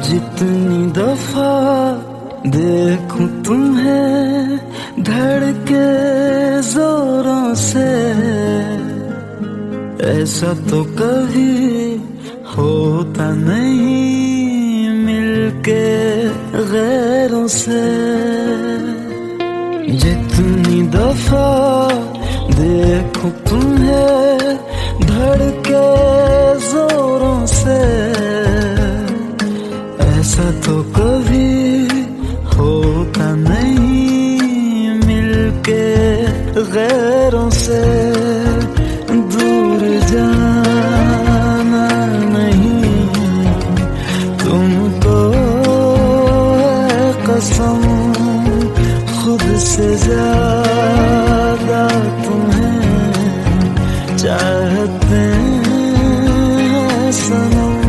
जितनी दफा देखूं तुम्हें धड़के जोरों से, ऐसा तो कभी होता नहीं मिलके गैरों से। जितनी दफा देखूं तुम्हें धड़के जोरों से, ऐसा तो कभी होता नहीं मिलके गैरों से। दूर जाना नहीं तुमको है कसम, खुद से ज्यादा तुम्हें चाहते हैं सनम।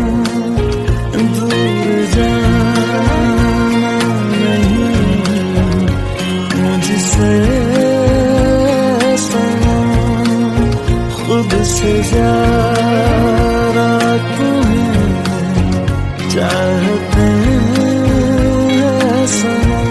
दूर जाना नहीं मुझसे सनम, खुद से ज्यादा तुम्हें चाहते हैं सनम।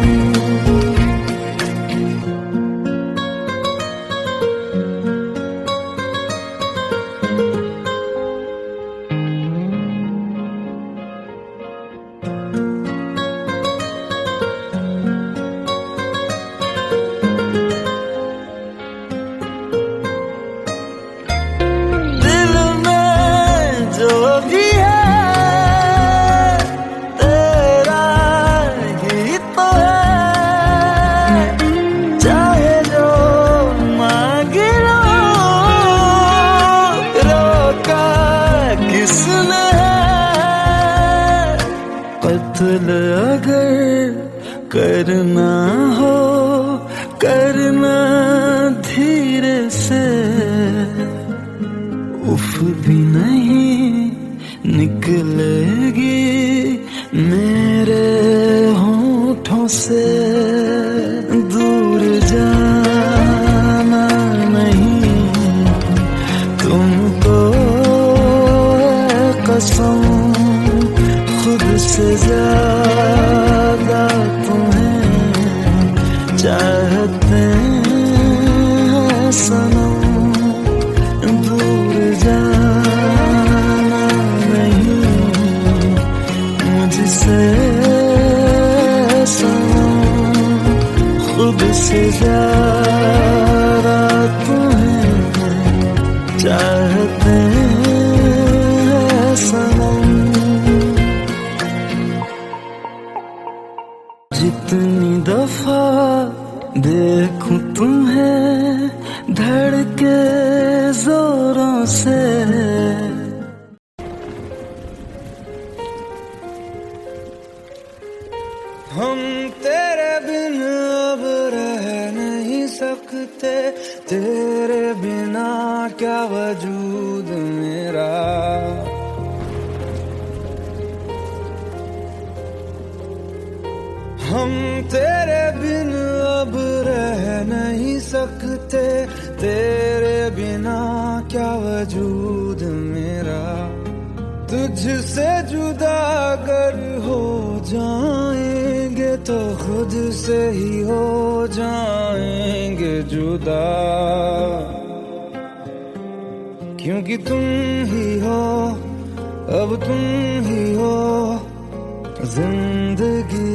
कत्ल अगर करना हो करना धीरे से, उफ भी नहीं निकलेगी मेरे होठों से। दूर जाना नहीं तुमको है कसम, खुद से ज्यादा तुम्हें चाहते हैं सनम। दूर जाना नहीं मुझसे सनम, खुद से ज्यादा तुम्हें चाहते हैं सनम। जितनी दफा देखूं तुम्हें धड़के जोरों से, हम तेरे बिन अब रह नहीं सकते, तेरे बिना क्या वजूद मेरा। हम तेरे बिन अब रह नहीं सकते, तेरे बिना क्या वजूद मेरा। तुझसे जुदा अगर हो जाएंगे तो खुद से ही हो जाएंगे जुदा, क्योंकि तुम ही हो अब तुम ही हो जिंदगी,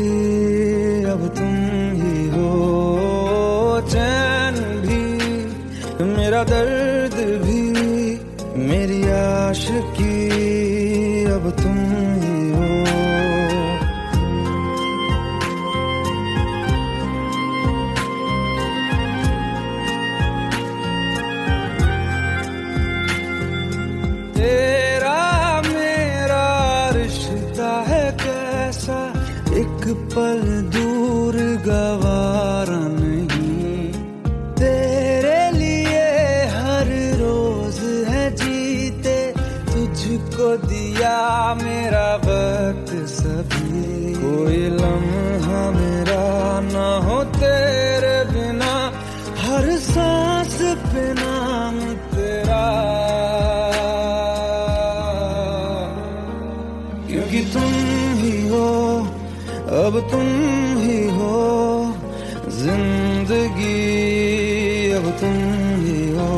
अब तुम ही हो चैन भी मेरा दर्द भी मेरी आशिकी, अब तुम ही हो। तेरा मेरा रिश्ता है कैसा, एक पल दूर गवारा नहीं। तेरे लिए हर रोज है जीते, तुझको दिया मेरा वक्त सभी। कोई लम्हा मेरा ना हो तेरे बिना, हर सांस पे नाम तेरा। अब तुम ही हो जिंदगी, अब तुम ही हो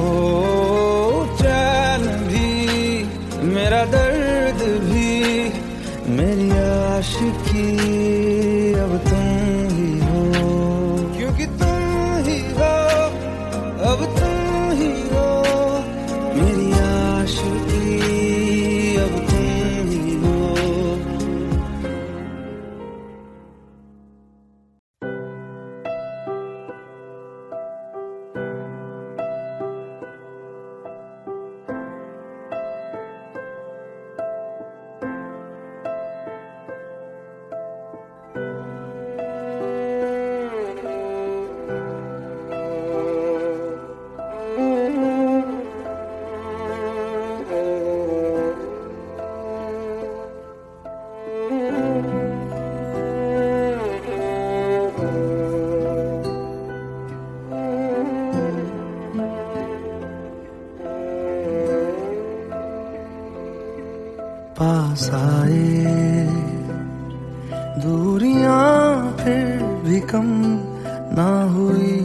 चैन भी, मेरा दर्द भी, मेरी आशिकी, अब तुम ही हो, क्योंकि तुम ही हो, अब तुम ही हो मेरी आशिकी, अब तुम ही हो। पास आए दूरियां फिर भी कम ना हुई,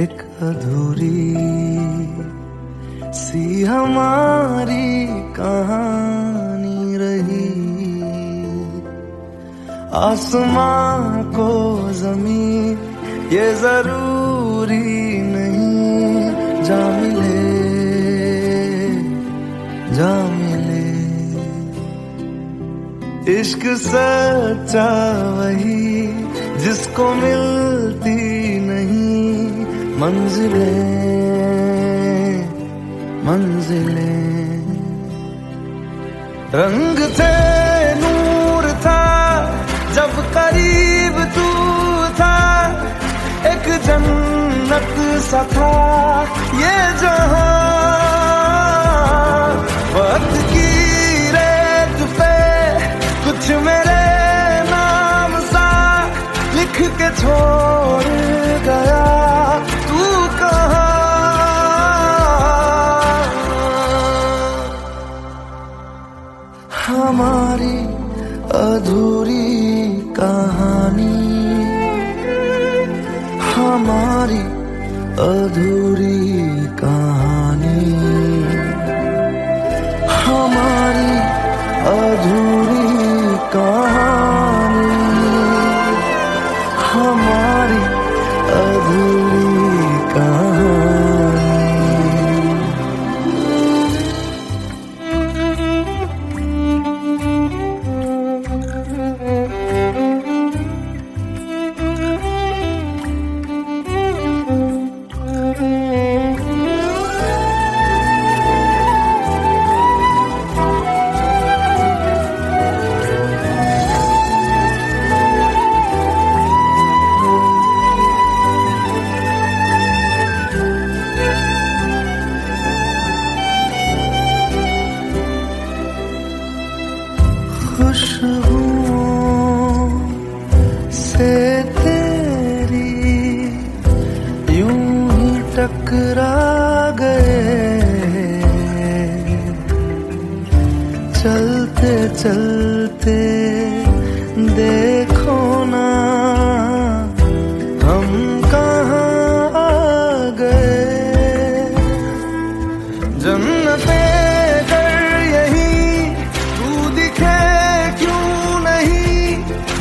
एक अधूरी सी हमारी कहानी रही। आसमां को जमीन ये जरूरी नहीं, जा मिले जा मिले। इश्क सच्चा वही जिसको मिलती नहीं मंजिलें मंजिलें। रंग थे नूर था जब करीब तू था, एक जन्नत सा था ये जहां। वक्त की रेत पे कुछ मेरे नाम सा लिख के छोड़ गया, तू कहाँ? हमारी अधूरी कहानी, हमारी अधूरी कहानी, हमारी अधूरी कहानी, हमारी अधूरी कहानी। खुशबुओं से तेरी यूं ही टकरा गए, चलते चलते देखो ना हम कहाँ आ गए। जन्नते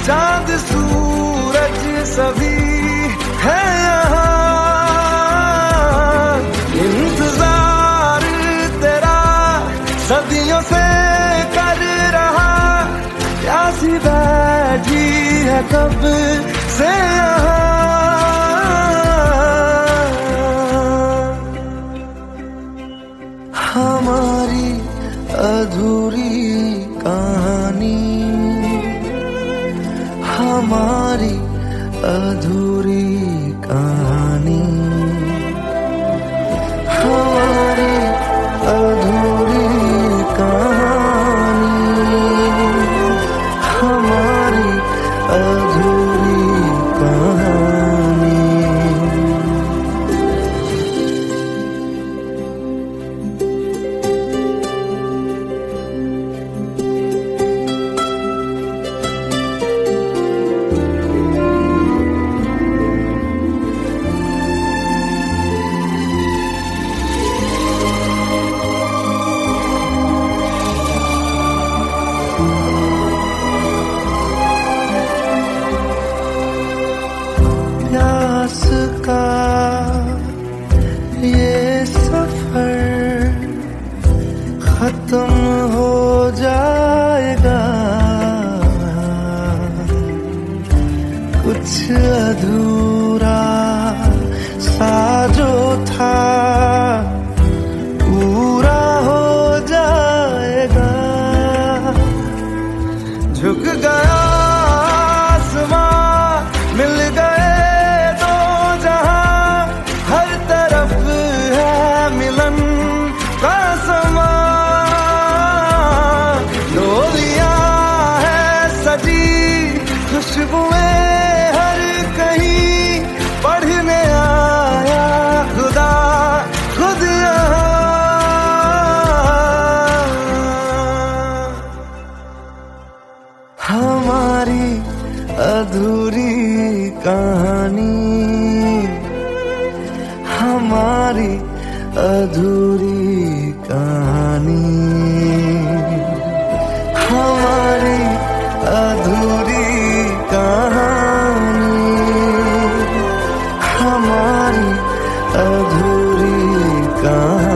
चांद सूरज सभी है यहाँ, इंतजार तेरा सदियों से कर रहा, प्यासी बैठी है कब से यहाँ। हमारी अधूरी कहानी, हमारी अधूरी कहानी, हमारी अधूरी कहानी, हमारी अधूरी कहानी। खत्म हो जाएगा, कुछ अधूरा सा जो था पूरा हो जाएगा। झुक गया आसमां, मिल गए दो जहां, हर तरफ है मिलन का समा। डोलियां है सजी, खुशबुएं हर कहीं, पढ़ने आया खुदा खुद यहाँ। हमारी अधूरी कहानी, हमारी अधूरी कहानी, हमारी अधूरी कहानी, हमारी अधूरी कहानी।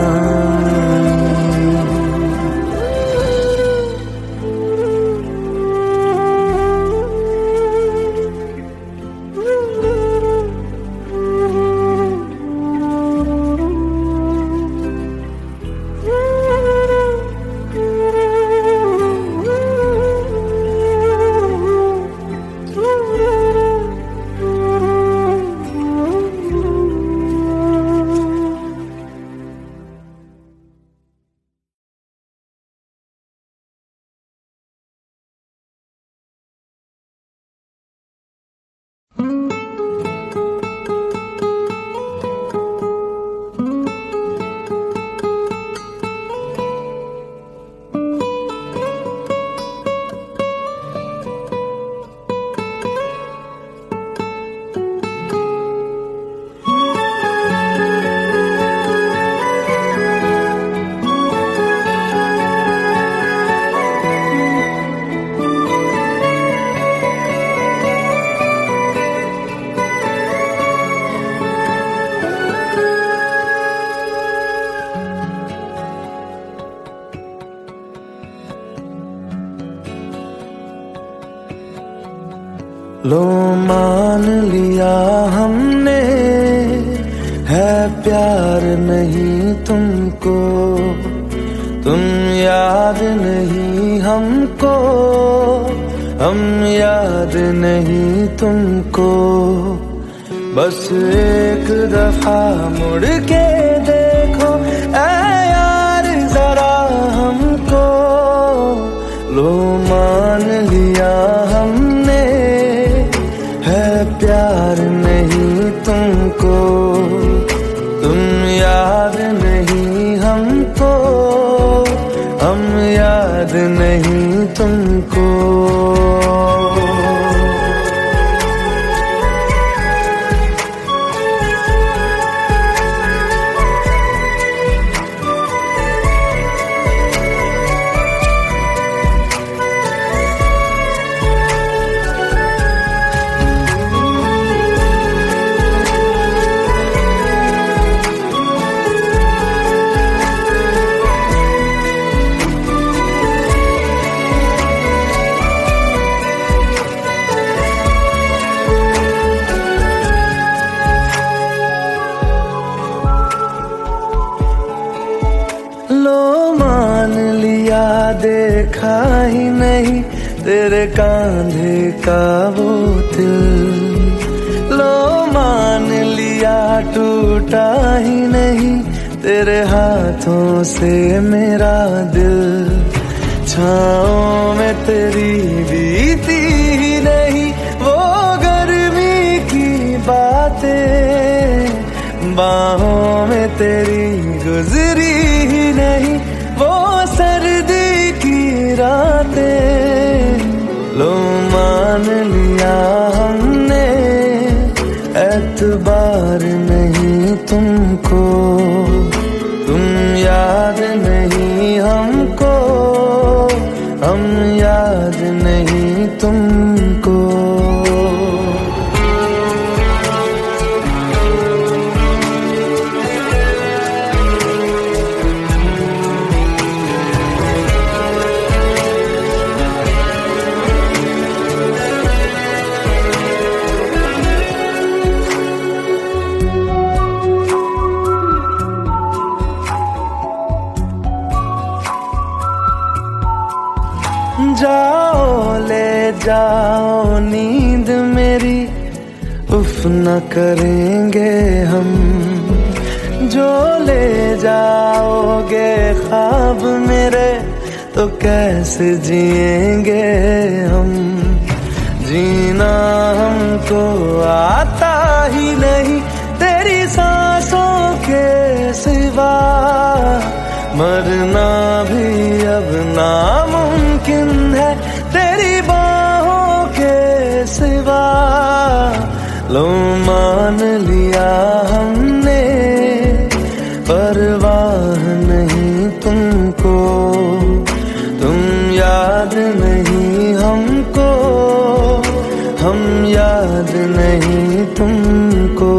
लो मान लिया हमने, है प्यार नहीं तुमको, तुम याद नहीं हमको, हम याद नहीं तुमको। बस एक दफा मुड़ के देखो ऐ यार जरा हमको। लो मान लिया हमने, है प्यार नहीं तुमको, तुम याद नहीं हमको, हम याद नहीं तुमको। लो मान लिया देखा ही नहीं तेरे कांधे का वो दिल। लो मान लिया टूटा ही नहीं तेरे हाथों से मेरा दिल। छाँव में तेरी बीती ही नहीं वो गर्मी की बातें, बाहों में तेरी गुजरी ही नहीं वो सर्दी की रातें। लो मान लिया हमने एतबार नहीं तुमको, तुम याद नहीं हमको, हम याद नहीं तुमको। जाओ ले जाओ नींद मेरी, उफ न करेंगे हम। जो ले जाओगे ख्वाब मेरे, तो कैसे जिएंगे हम। जीना हमको आता ही नहीं तेरी सांसों के सिवा, मरना भी अब नामुमकिन है तेरी बाहों के सिवा। लो मान लिया हमने, परवाह नहीं तुमको, तुम याद नहीं हमको, हम याद नहीं तुमको।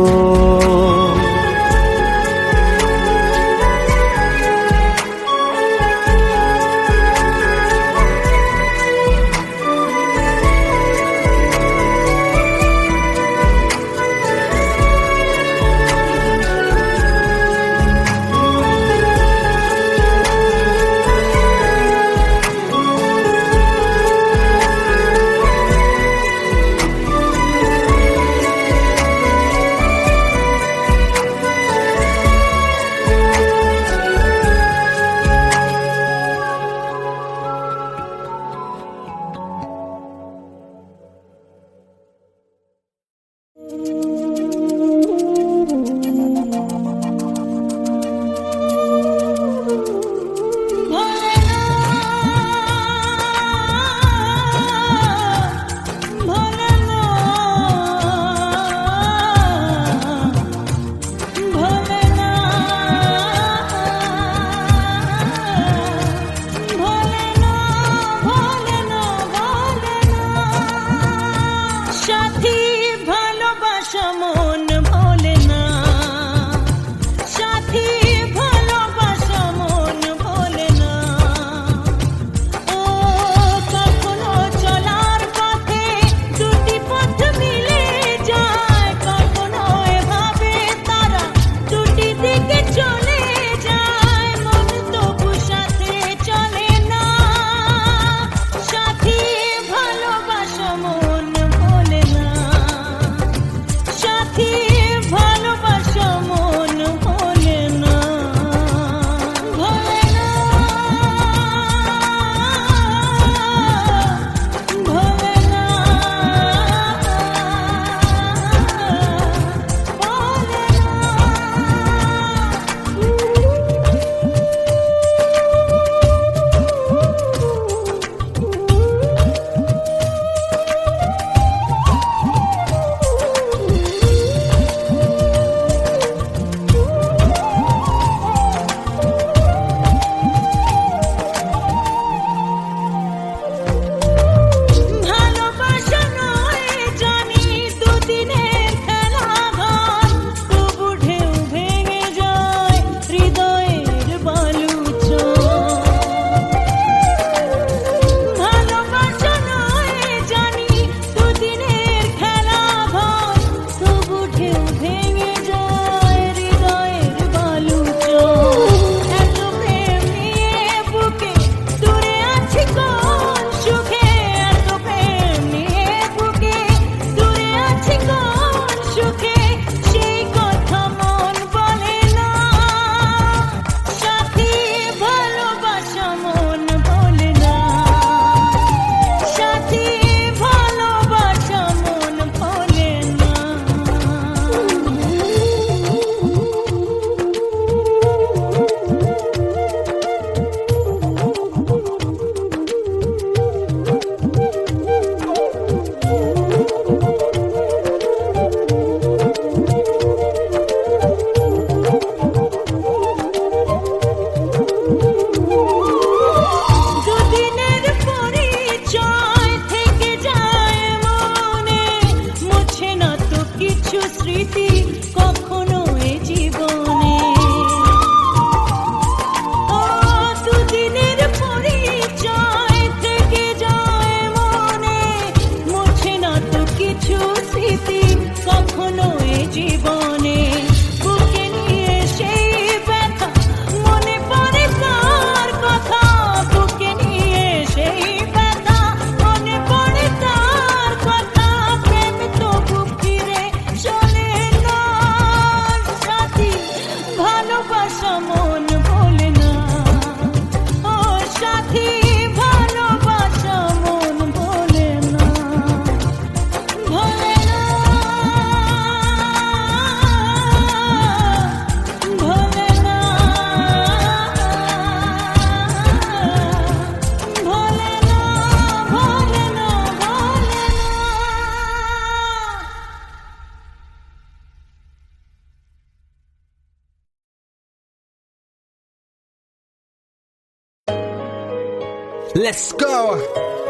Let's go.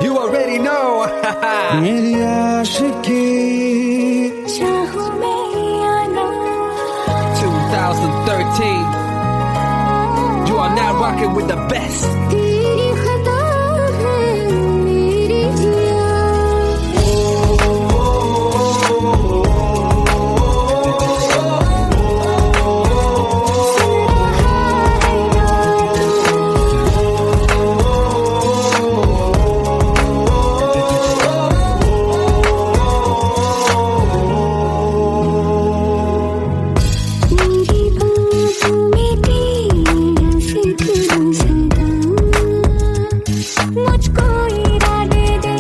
You already know. मेरी आशिकी चाहूं मैं या ना 2013. You are now rocking with the best. तेरी खता है मेरी जिया मेरी बातों में तेरा फिक्र सदा मुझको इरादे दे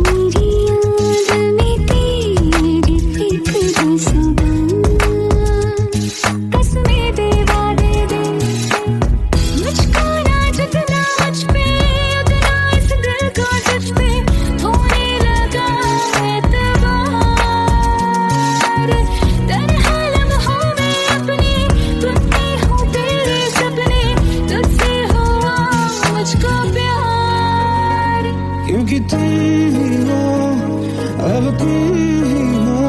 मेरी याद में तेरी फिक्र सदा कसमें दे वादे दे मुझको ना जितना मुझ पे उतना इस दिल को तुझ पे होने लगा एतबार तन्हा लम्हों में अपने टूटे हूँ तेरे सपने तुझसे हुआ मुझको प्यार क्योंकि तुम ही हो अब तुम ही हो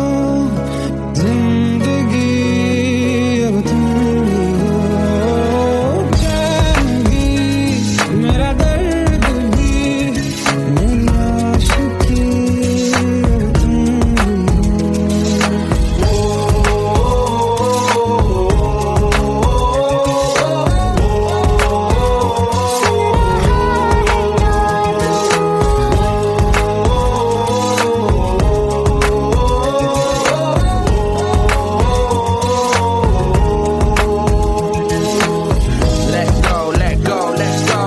जिंदगी अब तुम ही हो जान भी मेरा दर्द भी मेरी आशिकी अब तुम ही Let go, let go, let go.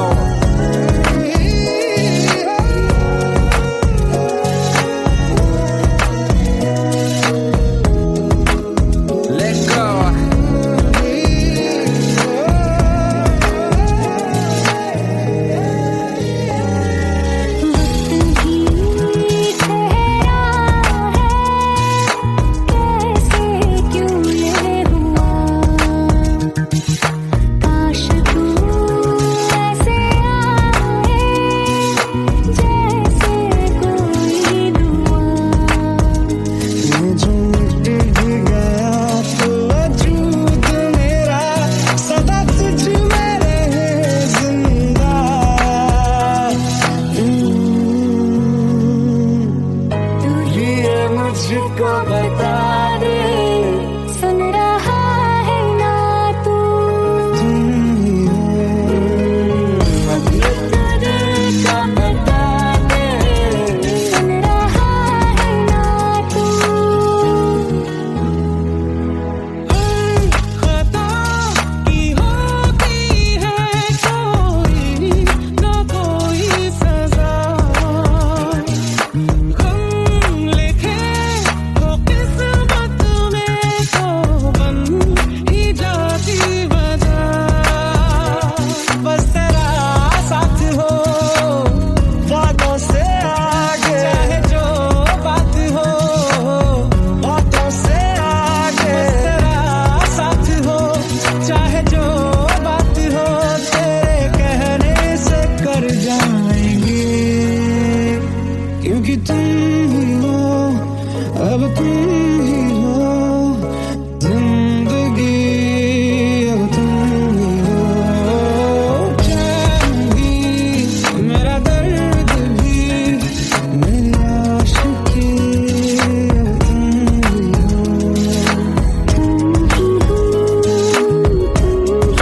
Let go. वक्त भी ठहरा है कैसे क्यों ये हुआ काश तू ऐसे आए जैसे कोई दुआ मैं जो मिट भी गया तो वजूद मेरा सदा तुझ में रहे जिंदा तू ये मुझको बता दे सुन रहा है ना तू तुम ही हो दिल का बता दे सुन रहा है ना तू खता की होती है कोई ना कोई सजा गम लिखे तो किस्मत में तो बन ही जाती वजह बस तेरा साथ हो वादों से आगे चाहे जो बात हो बातों से आगे बस तेरा साथ हो चाहे जो बात हो तेरे कहने से कर जाएंगे क्योंकि तुम ही हो अब तुम ही हो जिंदगी अब तुम ही हो चैन भी मेरा दर्द भी मेरी आशिकी अब तुम ही हो तुम ही हो तुम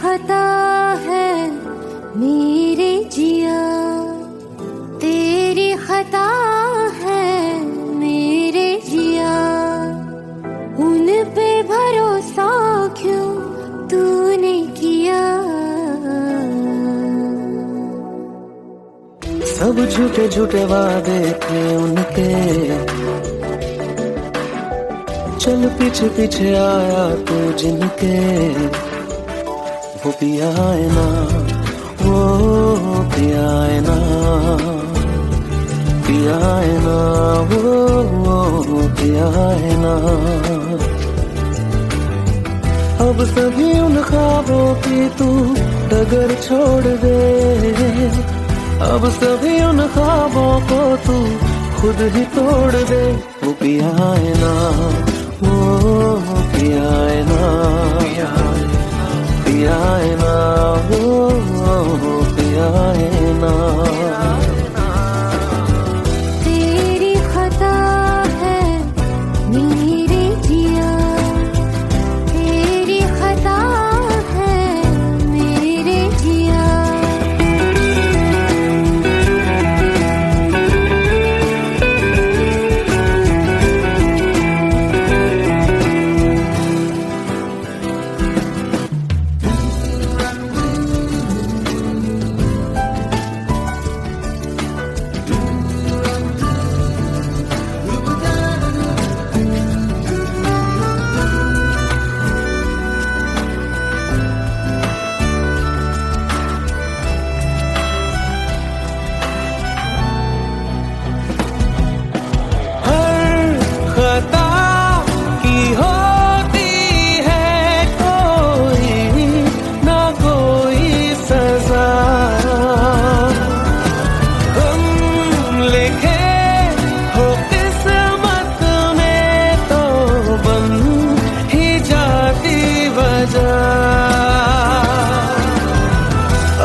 खता है मेरे जिया, तेरी खता है मेरे जिया, उन पे भरोसा क्यों तूने किया। सब झूठे झूठे वादे थे उनके, चल पीछे पीछे आया तू जिनके, वो पिया है ना, वो पिया है ना, पिया है ना, वो पिया है ना। अब सभी उन ख्वाबों की तू डगर छोड़ दे, अब सभी उन ख्वाबों को तू खुद ही तोड़ दे। वो पिया है ना, वो पिया है ना, पिया है ना, वो पिया है ना। तेरी खता है मेरे जिया, तेरी खता है मेरे जिया।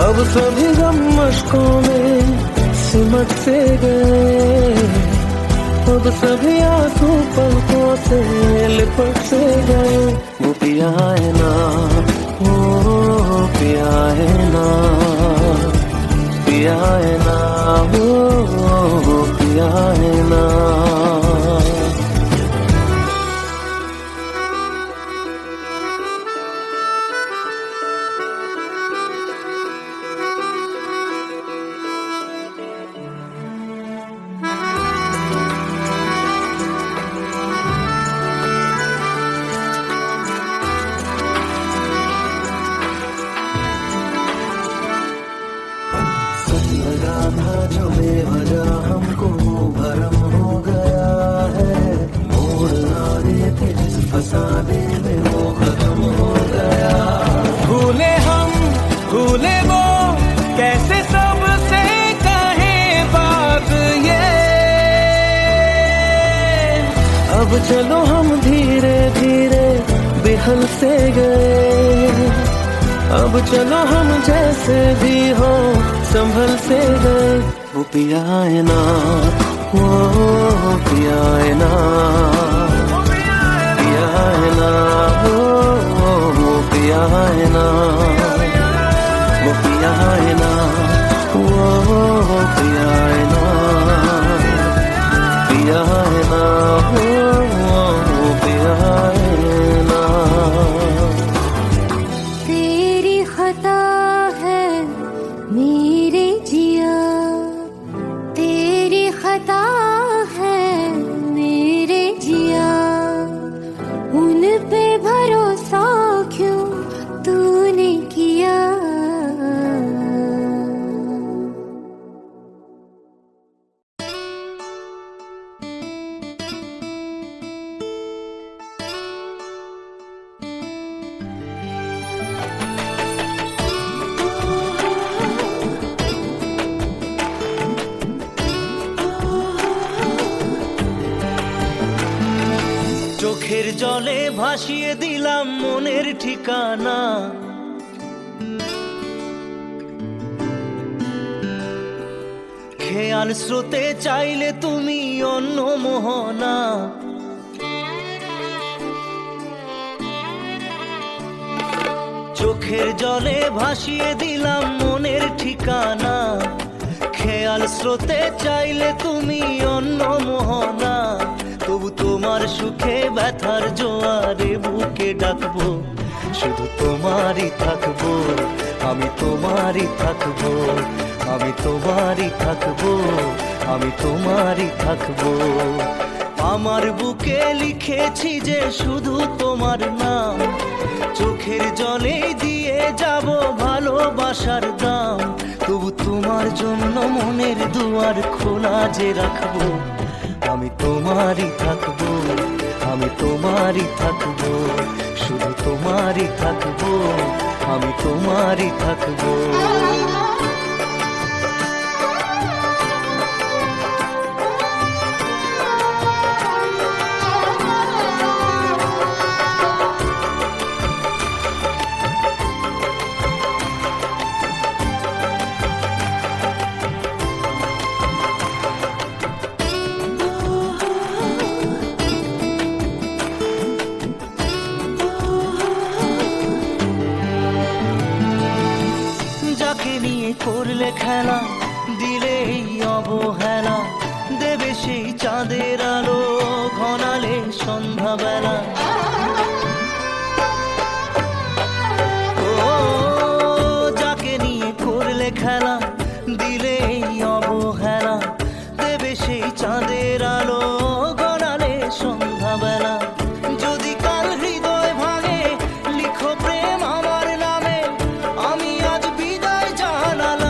अब सभी गम मशकों में सिमट से गए, अब सभी आंसू पलकों से लिपट से गए। वो पिया है ना, वो पिया है ना, पिया है ना, वो पिया है ना। लगा था जो बेवजह हमको भरम हो गया है, मोड़ ना देते जिस फसाने में वो खत्म हो गया। भूले हम भूले वो, कैसे सबसे कहे बात ये। अब चलो हम धीरे धीरे बेहल से गए, अब चलो हम जैसे भी हो संभल से गए। वो पिया है ना, वो पिया है ना, पिया है ना, वो पिया है ना, वो पिया है ना, वो पिया है ना, पिया है ना, वो पिया है ना। तेरी खता है मेरे जिया, तेरी खता है मेरे जिया, उन पे भरोसा क्यों तूने किया। চোখের জলে ভাসিয়ে দিলাম মনের ঠিকানা, খেয়াল স্রোতে চাইলে তুমি অন্য মোহনা। চোখের জলে ভাসিয়ে দিলাম মনের ঠিকানা, খেয়াল স্রোতে চাইলে তুমি অন্য মোহনা, তবু তোমার সুখে ব্যথার জোয়ারে বুকে ডাকবো, শুধু তোমারই থাকবো, আমি তোমারই থাকবো, আমি তোমারই থাকবো, আমি তোমারই থাকবো। আমার বুকে লিখেছি যে শুধু তোমার নাম, চোখের জলে দিয়ে যাব ভালোবাসার দাম, তবু তোমার জন্য মনের দুয়ার খোলা যে রাখবো, আমি তোমারই থাকবো, আমি তোমারই থাকবো, শুধু তোমারই থাকবো, আমি তোমারই থাকবো। যাকে নিয়ে করলে খেলা, দিলে এই অবহেলা, দেবে সেই চাঁদের আলো ঘনালে সন্ধ্যাবেলা। ও যাকে নিয়ে করলে খেলা, দিলে এই অবহেলা, দেবে সেই চাঁদের আলো ঘনালে সন্ধ্যাবেলা। যদি কাল হৃদয় ভাঙে লিখো প্রেম আমার নামে, আমি আজ বিদায় জানালাম।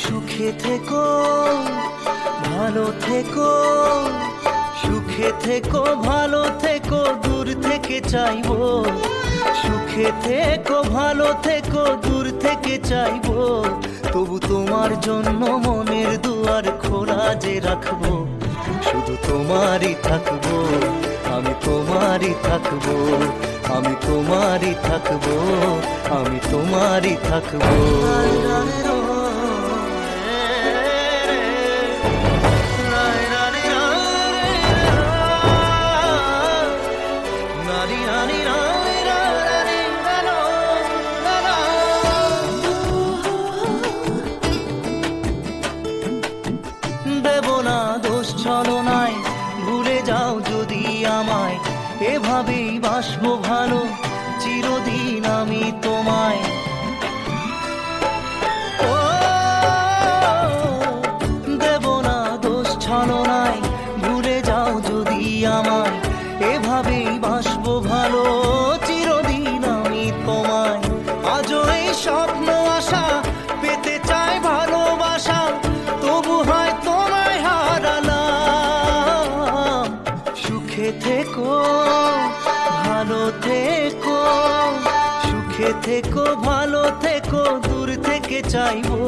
সুখে থেকো ভালো থেকো, সুখে থেকো ভালো থেকো, দূর থেকে চাইবো, সুখে থেকো ভালো থেকো, দূর থেকে চাইবো, তবু তোমার জন্য মনের দুয়ার খোলা যে রাখবো, শুধু তোমারই থাকবো, আমি তোমারই থাকবো, আমি তোমারই থাকবো, আমি তোমারই থাকবো। দেব না দোষ ছলনায়, ভুলে যাও যদি আমায়, এভাবেই বাসবো ভালো চিরদিন আমি তোমায়। ও দেব না দোষ ছলনায়, ভুলে যাও যদি আমায়, এভাবেই বাসবো ভালো চিরদিন আমি তোমায়। আজও এই স্বপ্ন আশা পেতে চাই ভালোবাসা, তবু হয় তোমায় হারালাম। সুখে থেকো ভালো থেকো, সুখে থেকো ভালো থেকো, দূর থেকে চাইবো,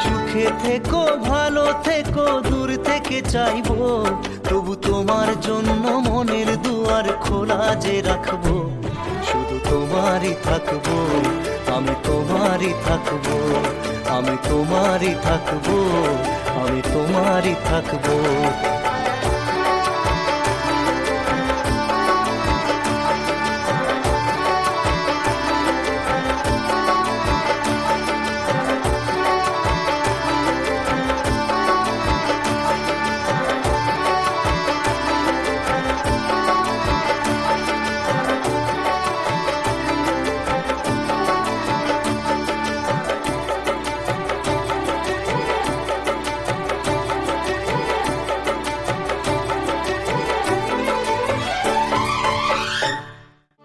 সুখে থেকো ভালো থেকো, দূর থেকে চাইবো, তবু তোমার জন্য মনের দুয়ার খোলা যে রাখবো, শুধু তোমারই থাকবো, আমি তোমারই থাকবো, আমি তোমারই থাকবো, আমি তোমারই থাকবো।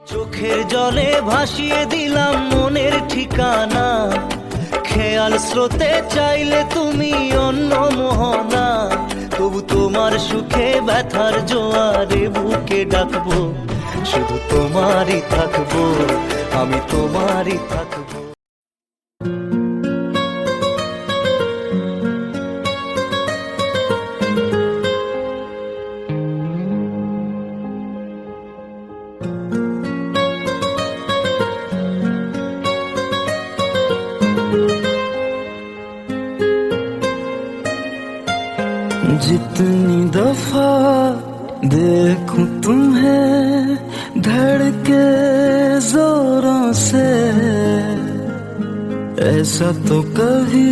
চোখের জলে ভাসিয়ে দিলাম মনের ঠিকানা, খেয়াল স্রোতে চাইলে তুমি অন্য মোহনা, তবু তোমার সুখে ব্যথার জোয়ারে বুকে ডাকবো, শুধু তোমারই থাকবো, আমি তোমারই থাকবো। जितनी दफा देखूं तुम्हें धड़के जोरों से, ऐसा तो कभी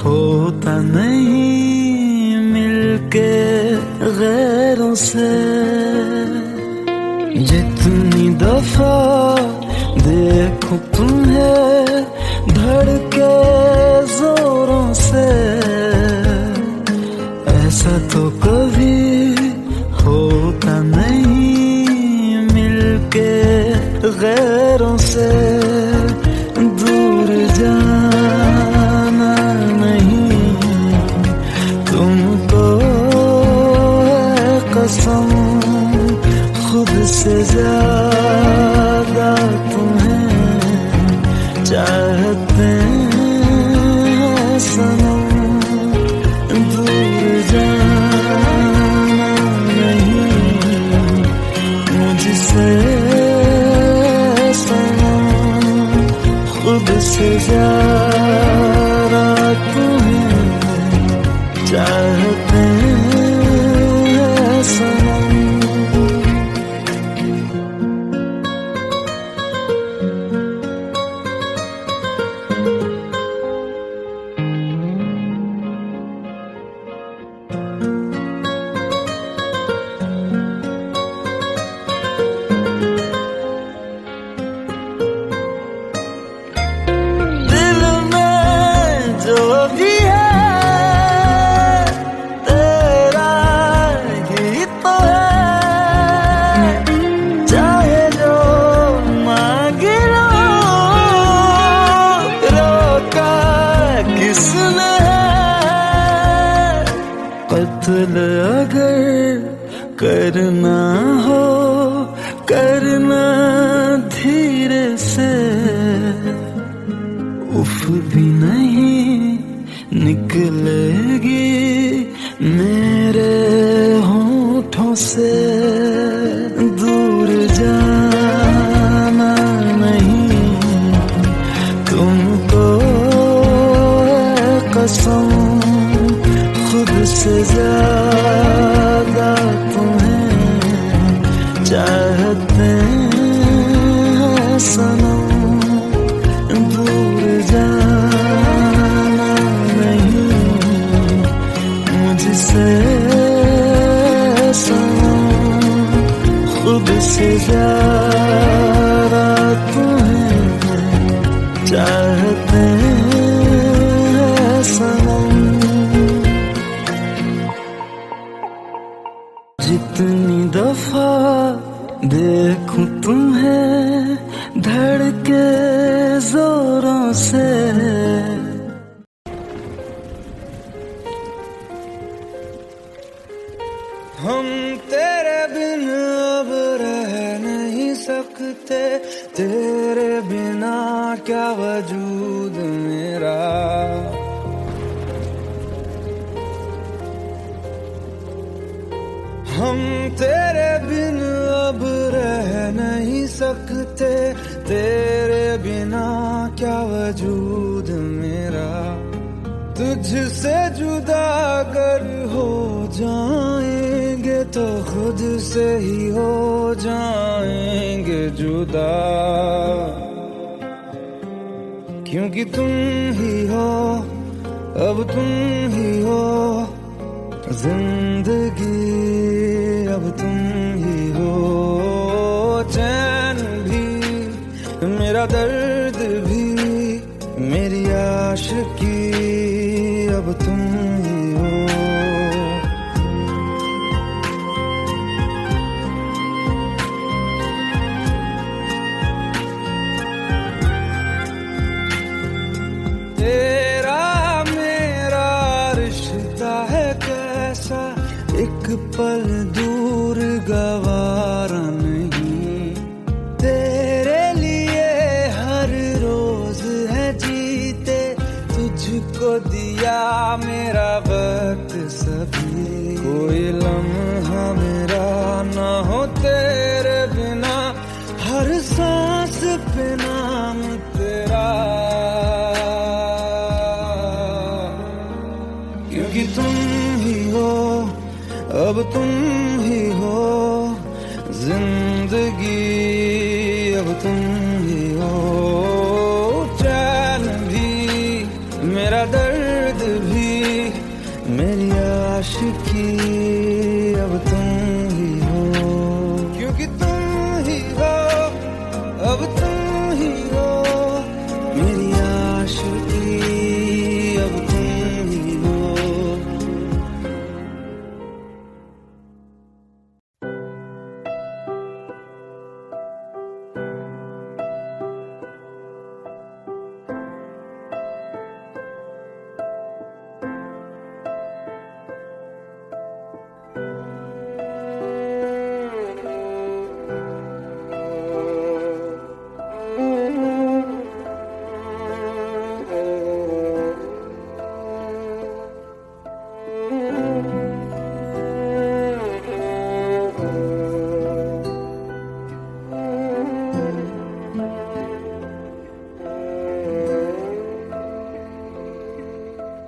होता नहीं मिलके गैरों से। जितनी दफा देखो तुम्हें धड़के जोरों से, ऐसा तो कभी होता नहीं मिलके गैरों से। दूर जाना नहीं तुमको है कसम, खुद से ज्यादा तुम्हें चाहते हैं सनम। दूर जाना नहीं मुझसे सनम, खुद से ज्यादा तुम्हें चाहते हैं सनम। कत्ल अगर करना हो करना धीरे से, उफ भी नहीं निकलेगी मेरे होठों से। दूर जाना नहीं तुमको है कसम, खुद से ज्यादा तुम्हें चाहते हैं सनम। दूर जाना नहीं मुझसे सनम, खुद से ज्यादा तुम्हें चाहते हैं सनम। जितनी दफा देखूं तुम्हें धड़के जोरों से, हम तेरे बिन अब रह नहीं सकते, तेरे बिना क्या वजूद मेरा। हम तेरे बिन अब रह नहीं सकते, तेरे बिना क्या वजूद मेरा। तुझसे जुदा अगर हो जाएंगे तो खुद से ही हो जाएंगे जुदा। क्योंकि तुम ही हो, अब तुम ही हो जिंदगी, अब तुम ही हो चैन भी, मेरा दर्द भी, मेरी आशिकी, अब तुम ही हो। तेरा मेरा रिश्ता है कैसा, एक पल दूर गवारा नहीं। तेरे लिए हर रोज है जीते, तुझको दिया मेरा वक्त सभी। कोई लम्हा मेरा ना हो तेरे बिना, हर सांस पे नाम तेरा। क्योंकि तुम ही हो, अब तुम ही हो जिंदगी, अब तुम ही हो, क्योंकि तुम ही हो, अब तुम ही हो मेरी आशिकी, अब तुम ही हो।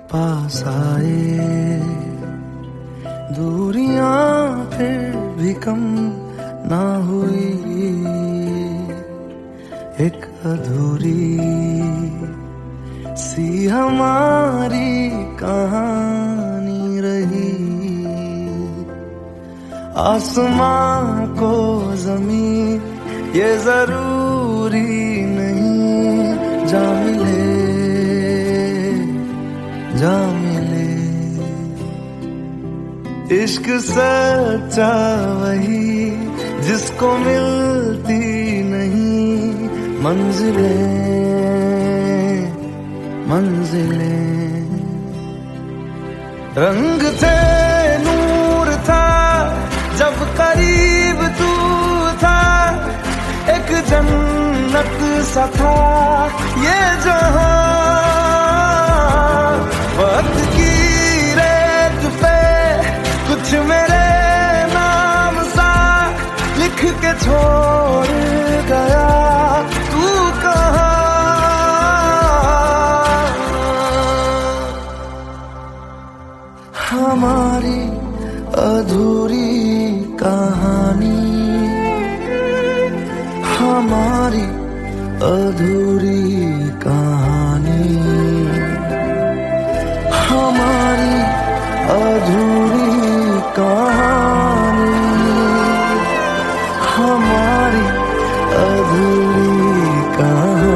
पास आए दूरियां फिर भी कम ना हुई, एक अधूरी सी हमारी कहानी रही। आसमां को जमीन ये जरूरी नहीं, जा मिले जा मिले। इश्क सच्चा वही जिसको मिलती नहीं मंजिलें मंजिलें। रंग थे नूर था जब करीब तू था, एक जन्नत सा था ये जहां। वक्त की रेत पे कुछ मेरे नाम सा लिख के छोड़ गया, तू कहाँ? हमारी अधूरी कहानी, हमारी अधूरी कहानी, हमारी अधूरी कहानी, हमारी अधूरी कहानी।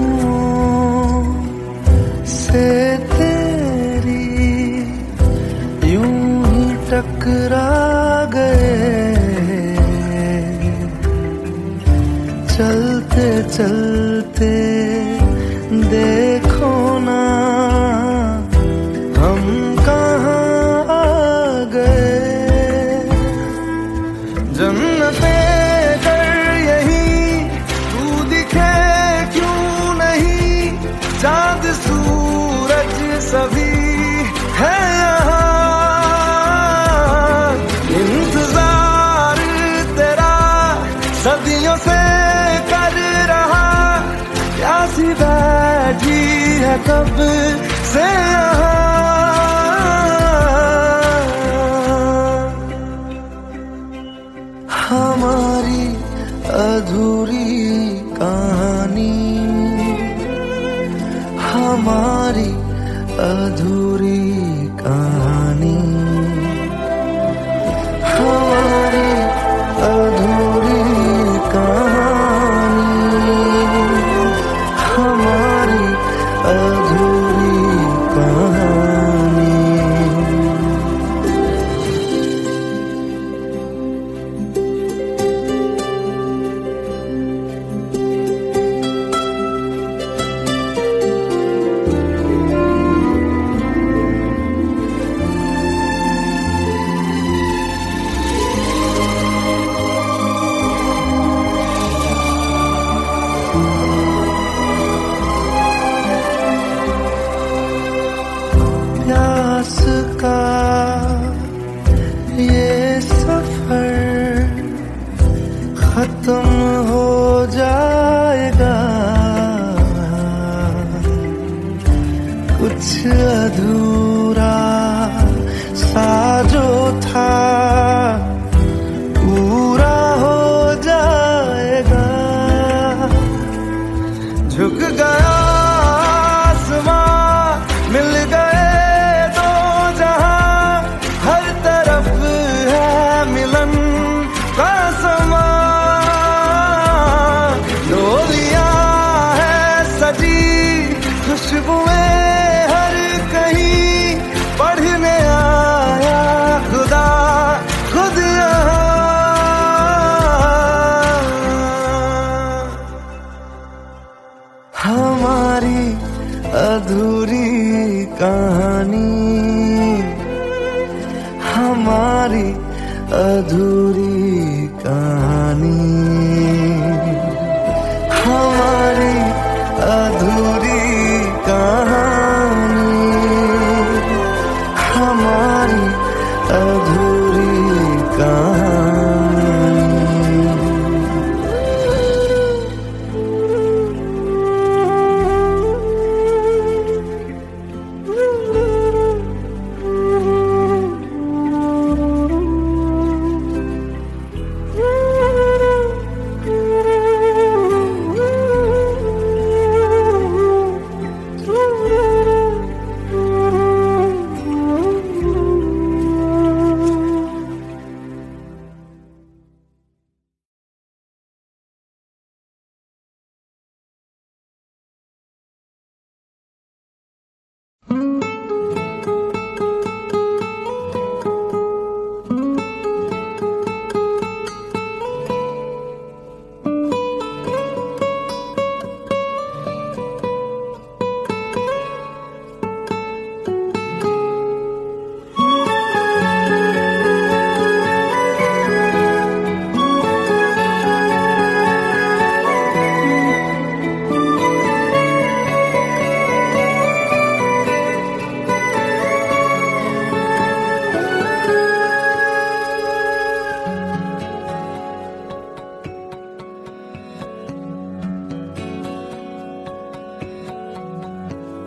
खुशबुओं से तेरी यूं ही टकरा गए, चलते चलते देखो ना हम कहाँ आ गए। जन्नते चाँद सूरज सभी है यहाँ, इंतजार तेरा सदियों से कर रहा, प्यासी बैठी है कब से यहाँ। हमारी अधूरी कहानी, हमारी अधूरी कहानी, हमारी अधूरी कहानी, हमारी अधूरी कहानी। हमारी अधूरी कहानी, हमारी अधूरी कहानी, हमारी अधूरी कहानी।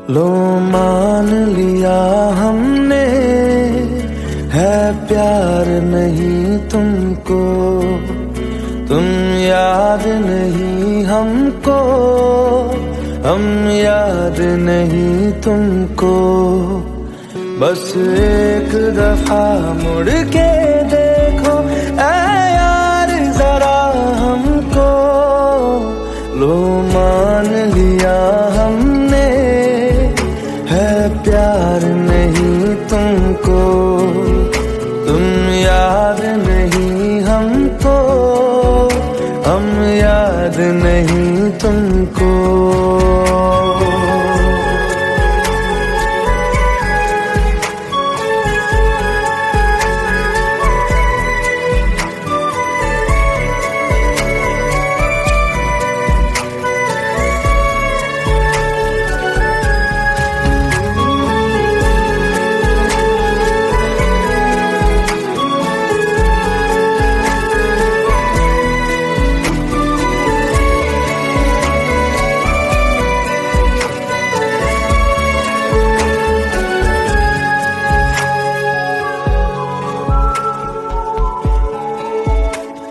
लो मान लिया हमने है प्यार नहीं तुमको, तुम याद नहीं हमको, हम याद नहीं तुमको। बस एक दफा मुड़ के देखो ऐ यार जरा हमको। लो मान लिया हमने है प्यार नहीं तुमको, तुम याद नहीं हमको, हम याद नहीं तुमको।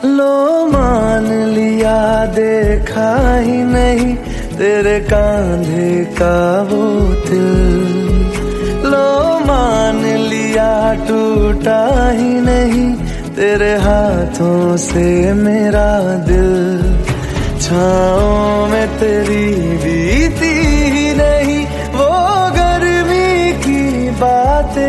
लो मान लिया देखा ही नहीं तेरे कांधे का वो दिल। लो मान लिया टूटा ही नहीं तेरे हाथों से मेरा दिल। छाँव में तेरी बीती ही नहीं वो गर्मी की बातें,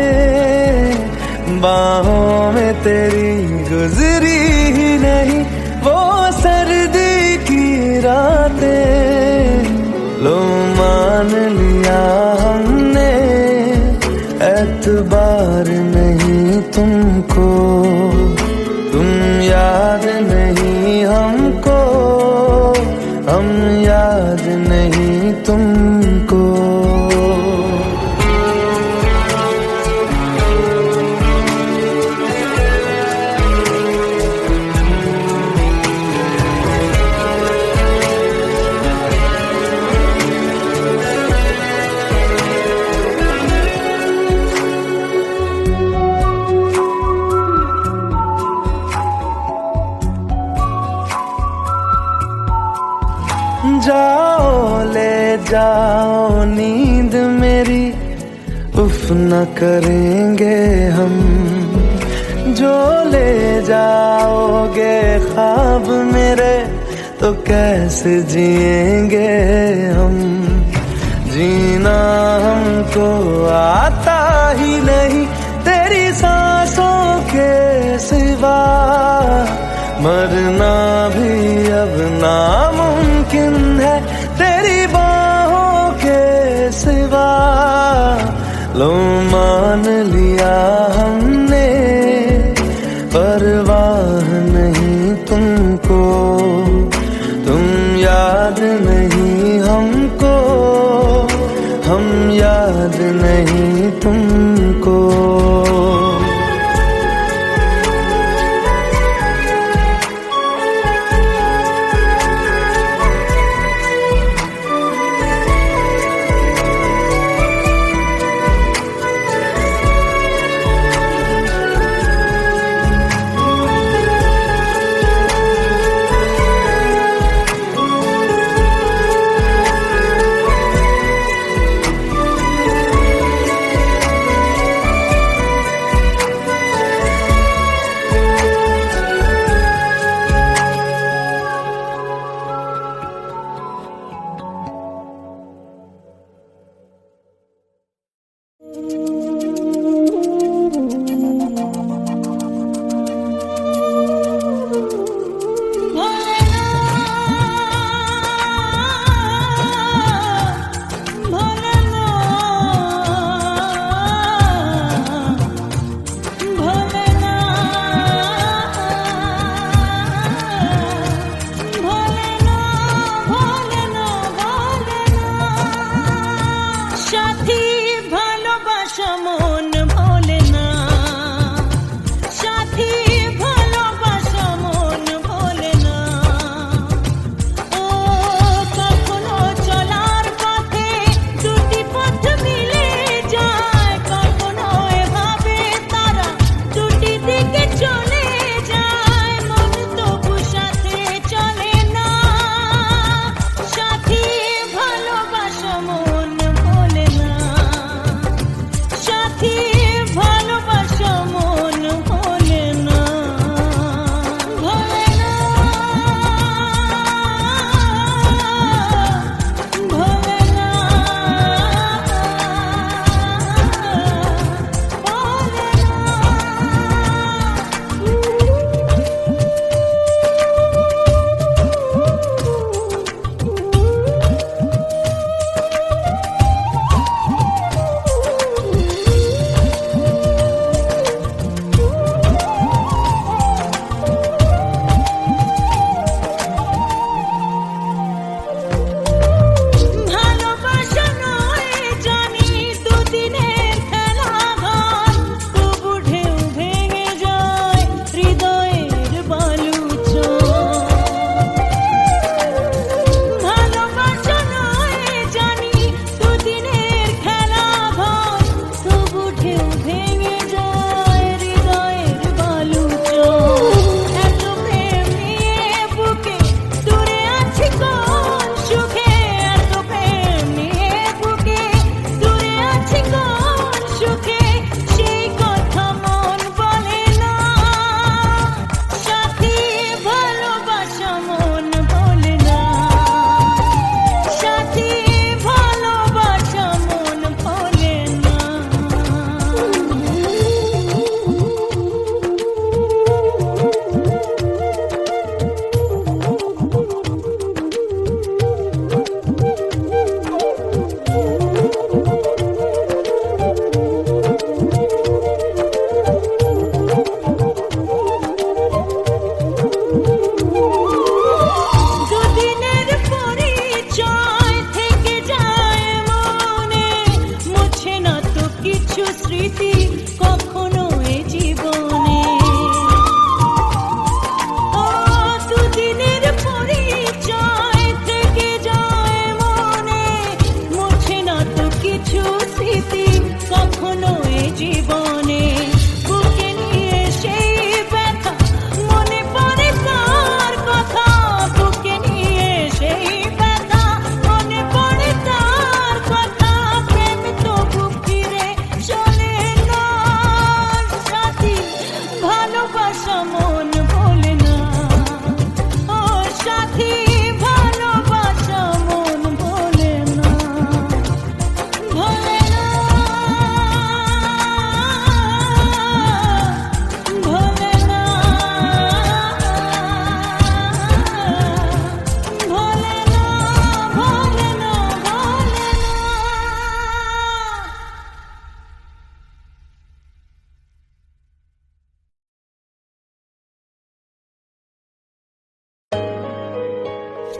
बाहों में तेरी गुजरी ही नहीं वो सर्दी की रातें। लो मान लिया हमने एतबार नहीं तुमको, तुम याद नहीं हमको, हम याद नहीं तुमको। जाओ ले जाओ नींद मेरी, उफ न करेंगे हम। जो ले जाओगे ख्वाब मेरे तो कैसे जिएंगे हम। जीना हमको आता ही नहीं तेरी सांसों के सिवा, मरना भी अब नामुमकिन है तेरी बाहों के सिवा। लो मान लिया हमने परवाह नहीं तुमको, तुम याद नहीं हमको, हम याद नहीं तुमको।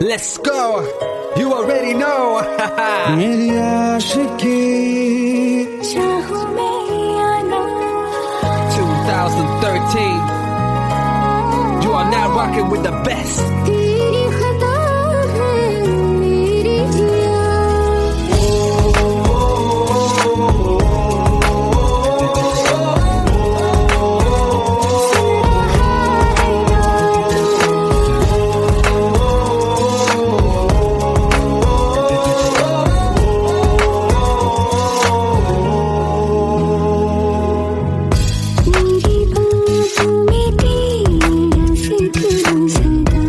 Let's go. You already know. मेरी आशिकी चाहूं मैं या ना 2013. You are now rocking with the best. तेरी खता है मेरी जिया मेरी बातों में तेरा जिक्र सदा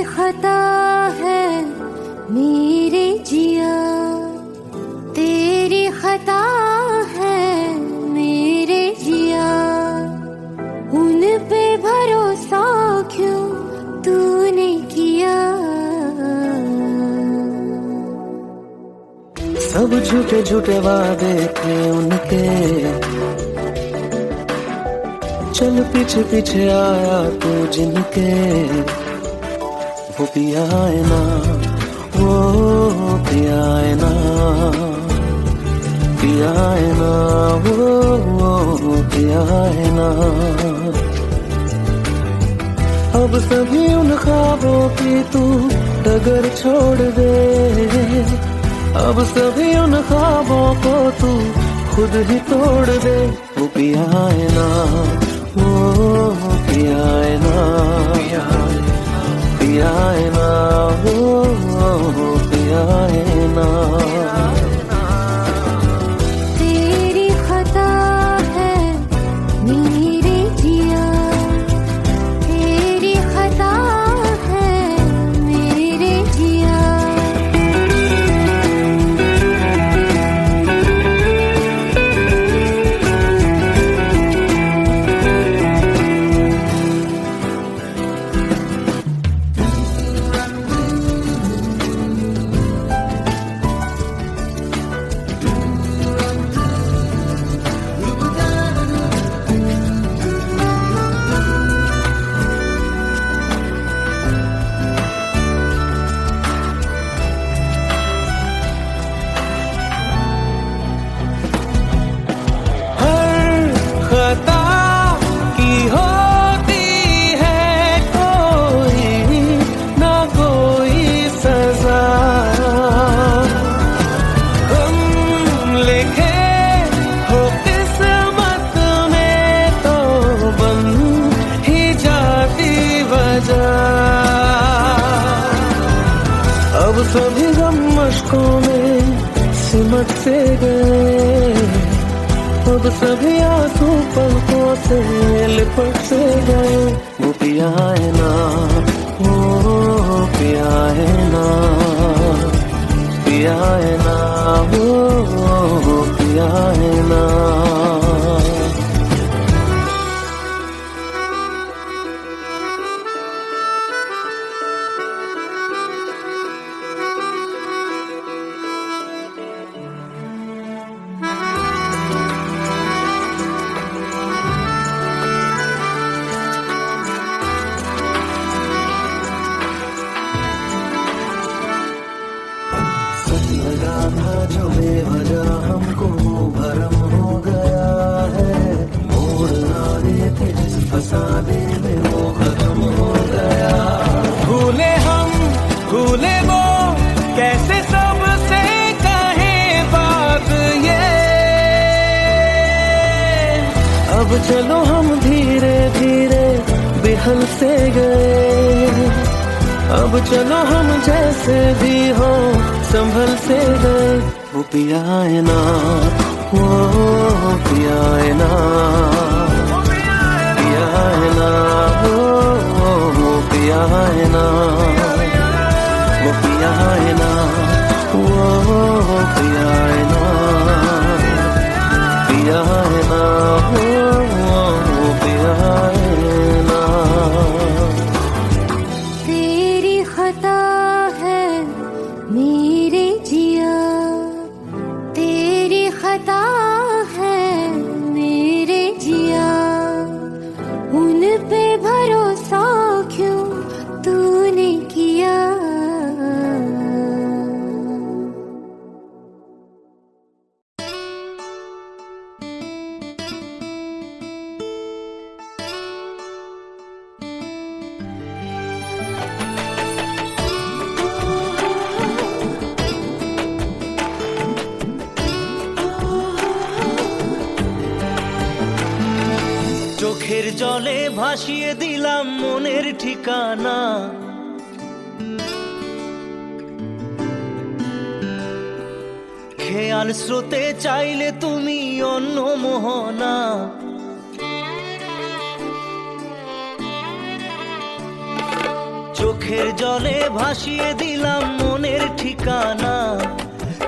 खता है मेरे जिया, तेरी खता है मेरे जिया, उन पे भरोसा क्यों तूने किया। सब झूठे झूठे वादे थे उनके, चल पीछे पीछे आया तू जिनके, वो पिया है ना, वो पिया है ना, पिया है ना, वो पिया है ना। अब सभी उन ख्वाबों की तू डगर छोड़ दे, अब सभी उन ख्वाबों को तू खुद ही तोड़ दे। वो पिया है ना, वो पिया है ना, पिया है ना, वो पिया है ना। तेरी खता है मेरे जिया, तेरी खता है मेरे जिया। खता की होती है कोई ना कोई सजा, हम लिखे हो किस्मत में तो बन ही जाती वजह। अब सभी गम मशकों में सिमट से गए, अब सभी आंसू पलकों से लिपट से गए। वो पिया है ना, वो पिया है ना, पिया है ना, वो पिया है ना। लगा था जो बेवजह हमको भरम हो गया है, मोड़ आने थे जिस फसाने में वो खत्म हो गया। भूले हम भूले वो कैसे सबसे कहे बात ये, अब चलो हम धीरे धीरे बिहल से गए, अब चलो हम जैसे भी हो संभल से गए। वो पिया है ना, वो पिया है ना, पिया है ना, वो पिया है ना, वो पिया है ना, वो पिया है ना, पिया है ना, वो पिया है ना। तेरी खता है मेरे जिया, तेरी खता है मेरे जिया, उन पे भरोसा क्यों तूने किया। চোখের জলে ভাসিয়ে দিলাম মনের ঠিকানা, খেয়াল স্রোতে চাইলে তুমি অন্য মোহনা। চোখের জলে ভাসিয়ে দিলাম মনের ঠিকানা,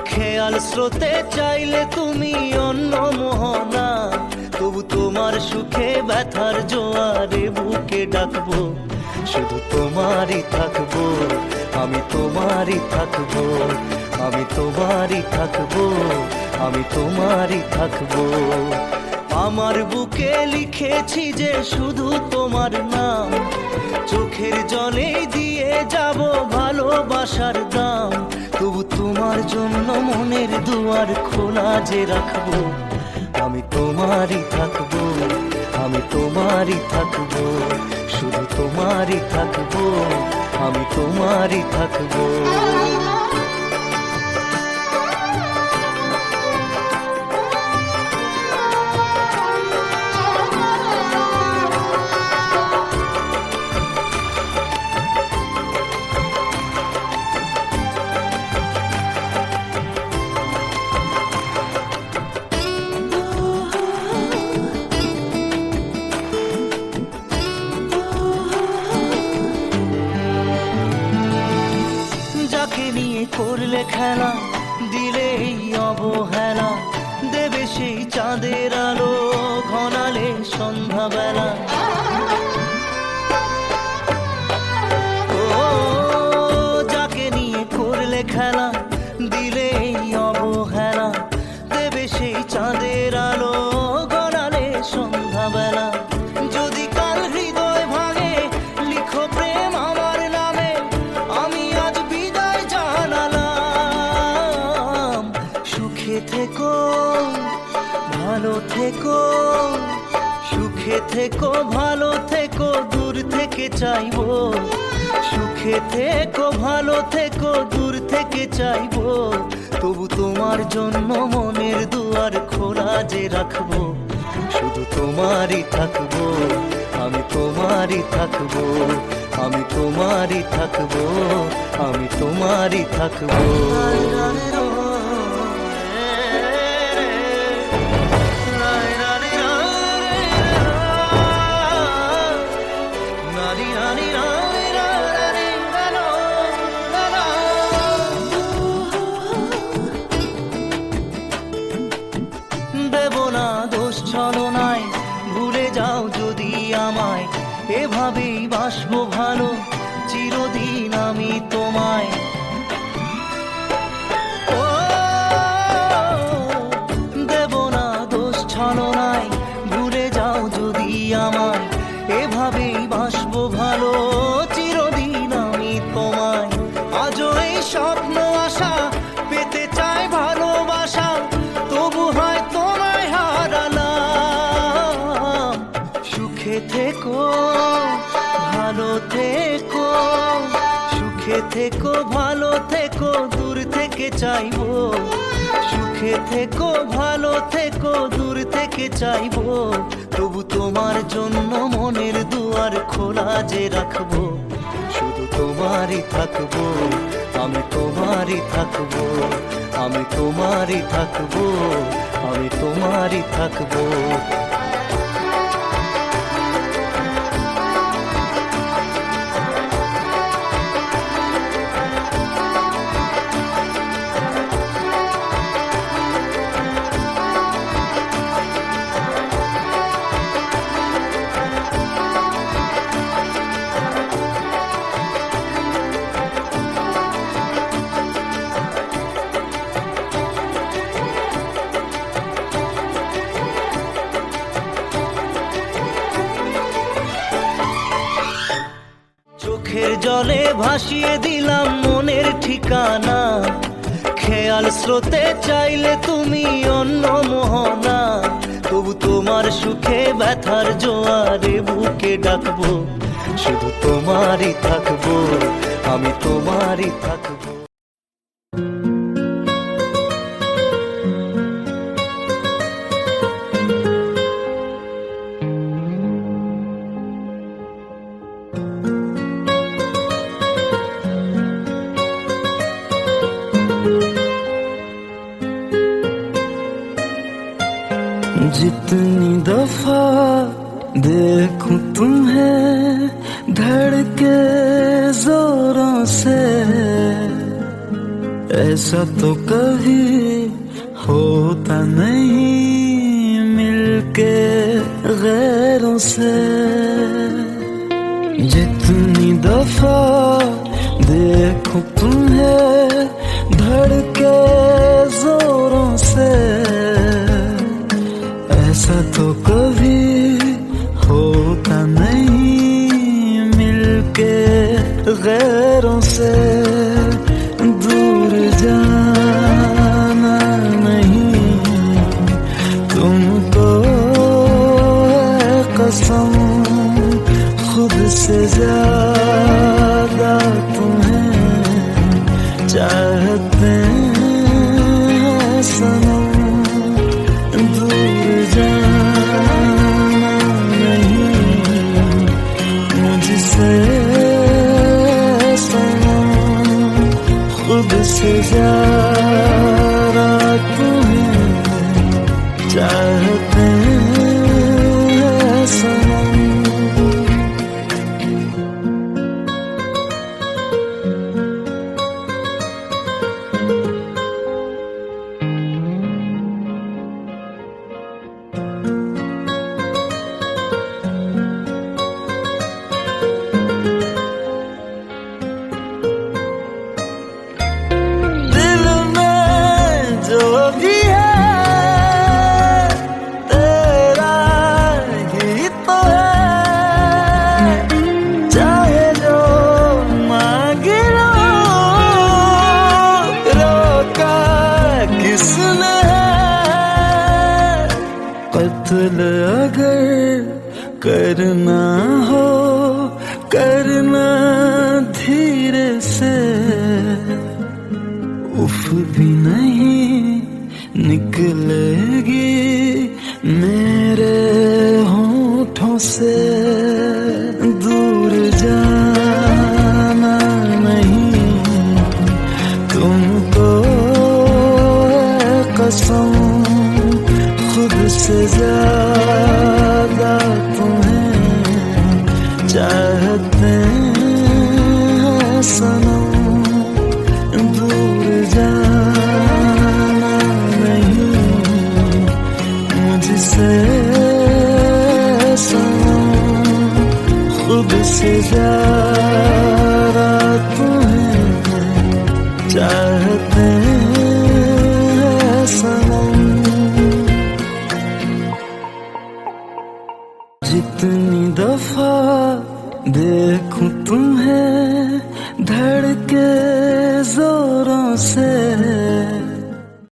খেয়াল স্রোতে চাইলে তুমি অন্য মোহনা, তবু তোমার সুখে ব্যথার জোয়ারে বুকে ডাকবো, শুধু তোমারই থাকবো, আমি তোমারই থাকবো, আমি তোমারই থাকবো, আমি তোমারই থাকবো। আমার বুকে লিখেছি যে শুধু তোমার নাম, চোখের জলে দিয়ে যাব ভালোবাসার দাম, তবু তোমার জন্য মনের দুয়ার খোলা যে রাখবো, আমি তোমারই থাকবো, আমি তোমারই থাকবো, শুধু তোমারই থাকবো, আমি তোমারই থাকবো। যাকে নিয়ে করলে খেলা, দিলে এই অবহেলা, দেবে সেই চাঁদের আলো ঘনালে সন্ধ্যাবেলা। ও যাকে নিয়ে করলে খেলা, দিলে এই অবহেলা, দেবে সেই চাঁদের আলো ঘনালে সন্ধ্যাবেলা। যদি কাল হৃদয় ভাঙে লিখো প্রেম আমার নামে, আমি আজ বিদায় জানালাম। সুখে থেকো ভালো থেকো, সুখে থেকো ভালো থেকো, দূর থেকে চাইবো, সুখে থেকো ভালো থেকো, দূর থেকে চাইবো, তবু তোমার জন্য মনের দুয়ার খোলা যে রাখবো, শুধু তোমারই থাকবো, আমি তোমারই থাকবো, আমি তোমারই থাকবো, আমি তোমারই থাকবো। দেব না দোষ ছলনায়, ভুলে যাও যদি আমায়, এভাবেই বাসবো ভালো চিরদিন আমি তোমায়। ও দেব না দোষ ছলনায়, ভুলে যাও যদি আমায়, এভাবেই বাসবো ভালো চিরদিন আমি তোমায়। আজও এই স্বপ্ন আশা পেতে চাই ভালোবাসা, তবু হয় তোমায় হারালাম। সুখে থেকো ভালো থেকো, সুখে থেকো ভালো থেকো, দূর থেকে চাইবো, সুখে থেকো ভালো থেকো, দূর থেকে চাইবো, তবু তোমার জন্য মনের দুয়ার খোলা যে রাখবো, শুধু তোমারই থাকবো, আমি তোমারই থাকবো, আমি তোমারই থাকবো, আমি তোমারই থাকবো। চোখের জলে ভাসিয়ে দিলাম মনের ঠিকানা, খেয়াল স্রোতে চাইলে তুমি অন্য মোহনা, তবু তোমার সুখে ব্যথার জোয়ারে বুকে ডাকবো, শুধু তোমারই থাকবো, আমি তোমারই থাকবো। जितनी दफा देखूं तुम्हें धड़के से। ऐसा तो कभी होता नहीं मिलके गैरों से। जितनी दफा देखो तुम्हें धड़के जोरों से। ऐसा तो कभी होता नहीं मिलके गैरों से। दूर जाना नहीं तुमको है कसम, खुद से ज्यादा तुम्हें चाहते हैं सनम। दूर जाना नहीं मुझसे सनम, खुद से ज्यादा तुम्हें चाहते हैं सनम। कत्ल अगर करना हो करना धीरे से। उफ भी नहीं निकलेगी मेरे होठों से। दूर जाना नहीं तुमको है कसम, खुद से ज्यादा तुम्हें चाहते हैं सनम। दूर जाना नहीं मुझसे सनम, खुद से ज्यादा तुम्हें चाहते हैं सनम। जितनी दफा देखूं तुम्हें धड़के जोरों से।